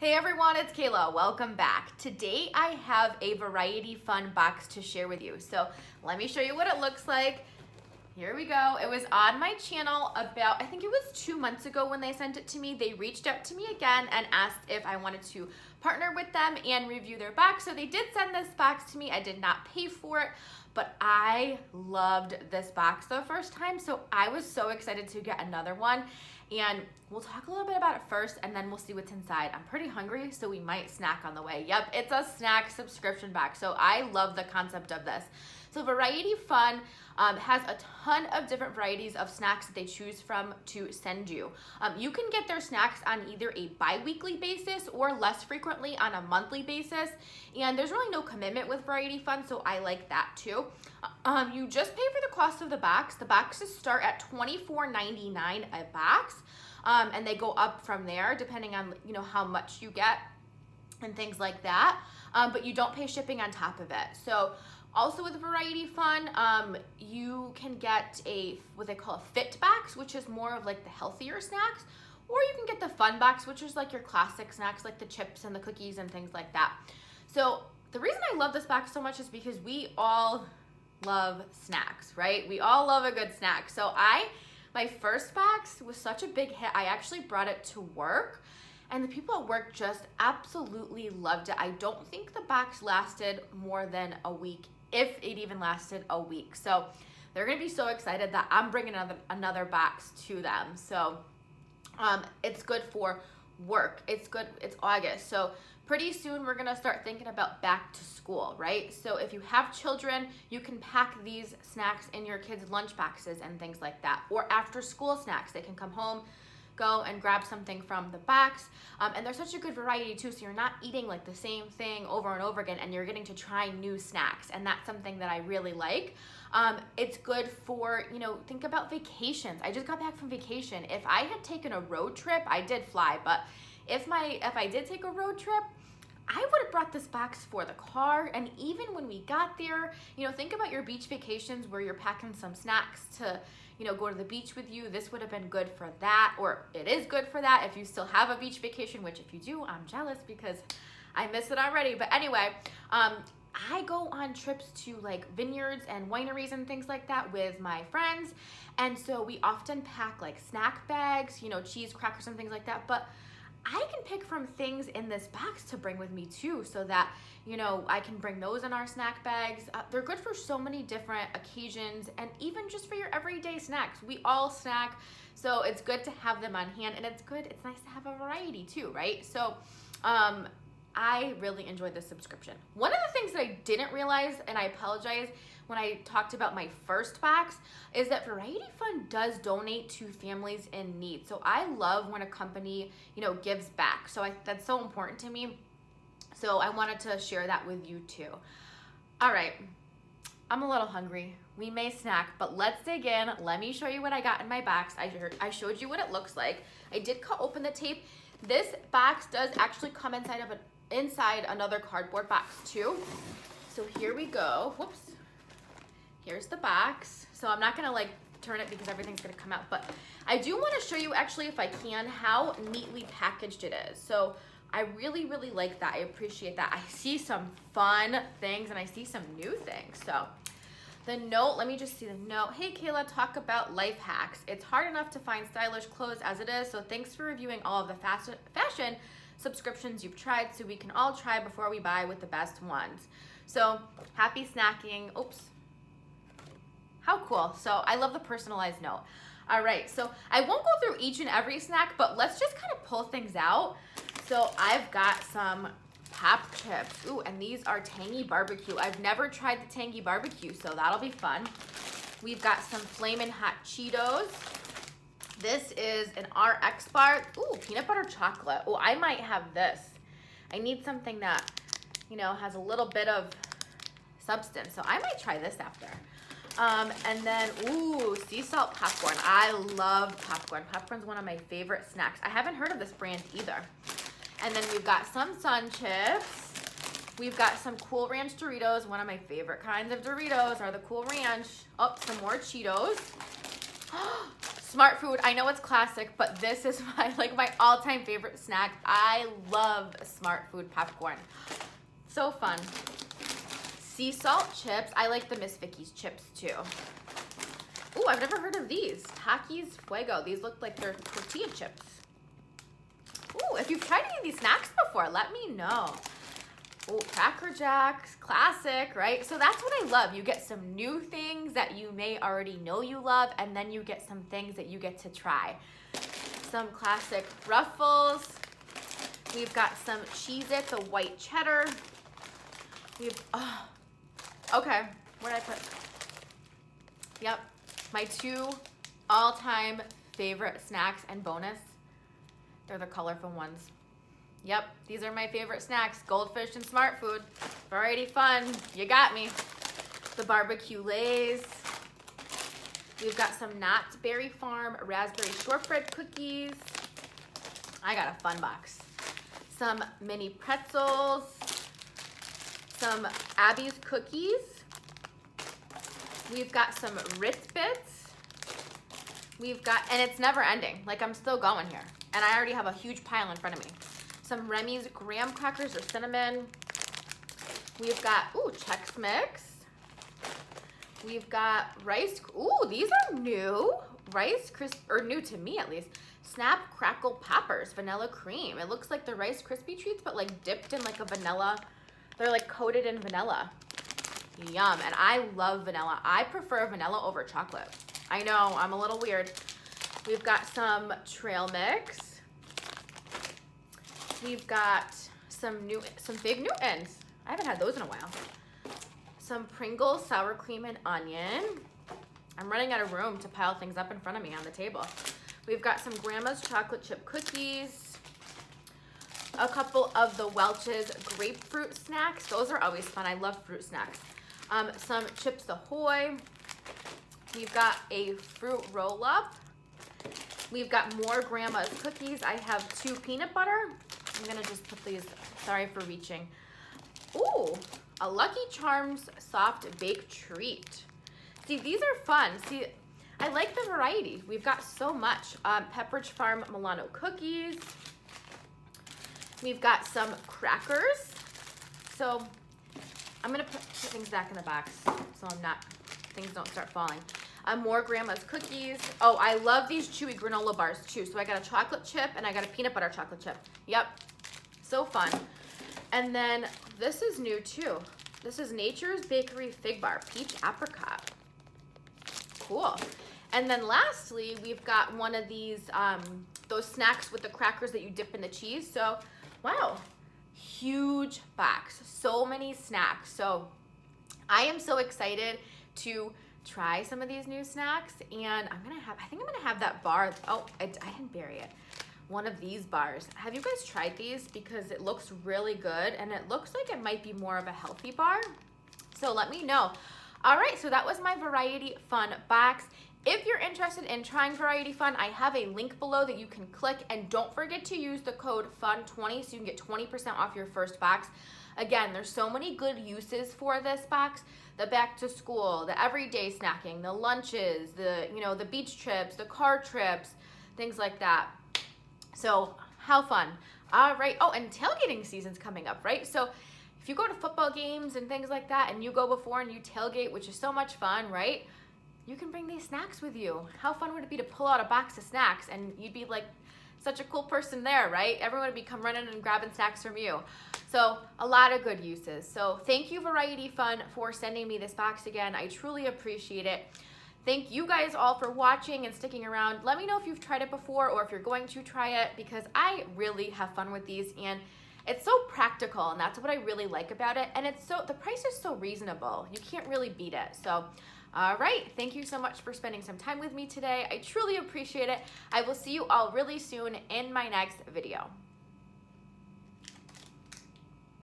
Hey everyone, it's Kayla. Welcome back. Today I have a variety fun box to share with you. So let me show you what it looks like. Here we go. It was on my channel about, I think it was 2 months ago when they sent it to me. They reached out to me again and asked if I wanted to partner with them and review their box. So they did send this box to me. I did not pay for it, but I loved this box the first time. So I was so excited to get another one. And we'll talk a little bit about it first and then we'll see what's inside. I'm pretty hungry, so we might snack on the way. Yep, it's a snack subscription box. So I love the concept of this. So Variety Fun has a ton of different varieties of snacks that they choose from to send you. You can get their snacks on either a bi-weekly basis or less frequently on a monthly basis. And there's really no commitment with Variety Fun, so I like that too. You just pay for the cost of the box. The boxes start at $24.99 a box, and they go up from there depending on how much you get and things like that. But you don't pay shipping on top of it. So also with Variety Fun, you can get what they call a fit box, which is more of like the healthier snacks, or you can get the fun box, which is like your classic snacks like the chips and the cookies and things like that. So the reason I love this box so much is because we all love snacks, right? We all love a good snack. So my first box was such a big hit. I actually brought it to work and the people at work just absolutely loved it. I don't think the box lasted more than a week, if it even lasted a week. So they're gonna be so excited that I'm bringing another box to them. So it's good for work. It's August. So pretty soon we're gonna start thinking about back to school, right? So if you have children, you can pack these snacks in your kids' lunch boxes and things like that. Or after school snacks, they can come home, go and grab something from the box. And there's such a good variety too, so you're not eating like the same thing over and over again and you're getting to try new snacks. And that's something that I really like. It's good for, think about vacations. I just got back from vacation. If I had taken a road trip, I did fly, but if I did take a road trip, I would have brought this box for the car. And even when we got there, think about your beach vacations where you're packing some snacks to, go to the beach with you. This would have been good for that, or it is good for that if you still have a beach vacation, which if you do, I'm jealous because I miss it already. But anyway, I go on trips to like vineyards and wineries and things like that with my friends. And so we often pack like snack bags, cheese, crackers and things like that. But I can pick from things in this box to bring with me too, so that, I can bring those in our snack bags. They're good for so many different occasions and even just for your everyday snacks. We all snack, so it's good to have them on hand, and it's nice to have a variety too, right? So I really enjoyed this subscription. One of the things that I didn't realize, and I apologize when I talked about my first box, is that Variety Fun does donate to families in need. So I love when a company, gives back. So that's so important to me. So I wanted to share that with you too. All right, I'm a little hungry. We may snack, but let's dig in. Let me show you what I got in my box. I showed you what it looks like. I did cut open the tape. This box does actually come inside another cardboard box too. So here we go. Whoops. Here's the box. So I'm not gonna turn it because everything's gonna come out, but I do wanna show you actually, if I can, how neatly packaged it is. So I really, really like that. I appreciate that. I see some fun things and I see some new things. So the note, let me just see the note. Hey Kayla, talk about life hacks. It's hard enough to find stylish clothes as it is, so thanks for reviewing all of the fashion subscriptions you've tried so we can all try before we buy with the best ones. So happy snacking. Oops. How cool. So I love the personalized note. All right, so I won't go through each and every snack, but let's just kind of pull things out. So I've got some pop chips. Ooh, and these are tangy barbecue. I've never tried the tangy barbecue, so that'll be fun. We've got some Flamin' Hot Cheetos. This is an RX bar. Ooh, peanut butter chocolate. Oh, I might have this. I need something that, has a little bit of substance, so I might try this after. And then, ooh, sea salt popcorn. I love popcorn. Popcorn's one of my favorite snacks. I haven't heard of this brand either. And then we've got some Sun Chips. We've got some Cool Ranch Doritos. One of my favorite kinds of Doritos are the Cool Ranch. Oh, some more Cheetos. Smart Food, I know it's classic, but this is my all-time favorite snack. I love Smart Food popcorn. So fun. Sea salt chips. I like the Miss Vickie's chips too. Ooh, I've never heard of these. Takis Fuego. These look like they're tortilla chips. Ooh, if you've tried any of these snacks before, let me know. Ooh, Cracker Jacks, classic, right? So that's what I love. You get some new things that you may already know you love, and then you get some things that you get to try. Some classic Ruffles. We've got some Cheez-It, the white cheddar. Okay, where did I put? Yep, my two all-time favorite snacks and bonus. They're the colorful ones. Yep, these are my favorite snacks. Goldfish and Smart Food. Variety Fun, you got me. The barbecue Lays. We've got some Knott's Berry Farm raspberry shortbread cookies. I got a fun box. Some mini pretzels. Some Abby's cookies. We've got some Ritz Bits. We've got, and it's never ending. Like, I'm still going here. And I already have a huge pile in front of me. Some Remy's graham crackers or cinnamon. We've got, ooh, Chex Mix. We've got Rice, ooh, these are new. Rice Crisp, or new to me at least. Snap Crackle Poppers, vanilla cream. It looks like the Rice Krispie treats, but like dipped in like a vanilla. They're like coated in vanilla. Yum, and I love vanilla. I prefer vanilla over chocolate. I know, I'm a little weird. We've got some Trail Mix. We've got some Big Newtons. I haven't had those in a while. Some Pringles sour cream and onion. I'm running out of room to pile things up in front of me on the table. We've got some Grandma's chocolate chip cookies. A couple of the Welch's grapefruit snacks. Those are always fun. I love fruit snacks. Some Chips Ahoy. We've got a fruit roll-up. We've got more Grandma's cookies. I have 2 peanut butter. I'm gonna just put these, sorry for reaching. Ooh, a Lucky Charms soft baked treat. See, these are fun. See, I like the variety. We've got so much. Pepperidge Farm Milano cookies. We've got some crackers. So I'm gonna put things back in the box so things don't start falling. More Grandma's cookies. Oh, I love these chewy granola bars too. So I got a chocolate chip and I got a peanut butter chocolate chip. Yep, so fun. And then this is new too. This is Nature's Bakery Fig Bar, peach apricot. Cool. And then lastly, we've got one of these, those snacks with the crackers that you dip in the cheese. So, wow, huge box, so many snacks. So I am so excited to try some of these new snacks, and I think I'm gonna have that bar. Oh, I didn't bury it. One of these bars. Have you guys tried these? Because it looks really good, and it looks like it might be more of a healthy bar. So let me know. All right, so that was my Variety Fun box. If you're interested in trying Variety Fun, I have a link below that you can click, and don't forget to use the code FUN20 so you can get 20% off your first box. Again, there's so many good uses for this box. The back to school, the everyday snacking, the lunches, the beach trips, the car trips, things like that. So how fun. All right. Oh, and tailgating season's coming up, right? So if you go to football games and things like that and you go before and you tailgate, which is so much fun, right? You can bring these snacks with you. How fun would it be to pull out a box of snacks and you'd be like such a cool person there, right? Everyone would be come running and grabbing snacks from you. So a lot of good uses. So thank you, Variety Fun, for sending me this box again. I truly appreciate it. Thank you guys all for watching and sticking around. Let me know if you've tried it before or if you're going to try it, because I really have fun with these, and it's so practical, and that's what I really like about it. And the price is so reasonable. You can't really beat it. So, all right. Thank you so much for spending some time with me today. I truly appreciate it. I will see you all really soon in my next video.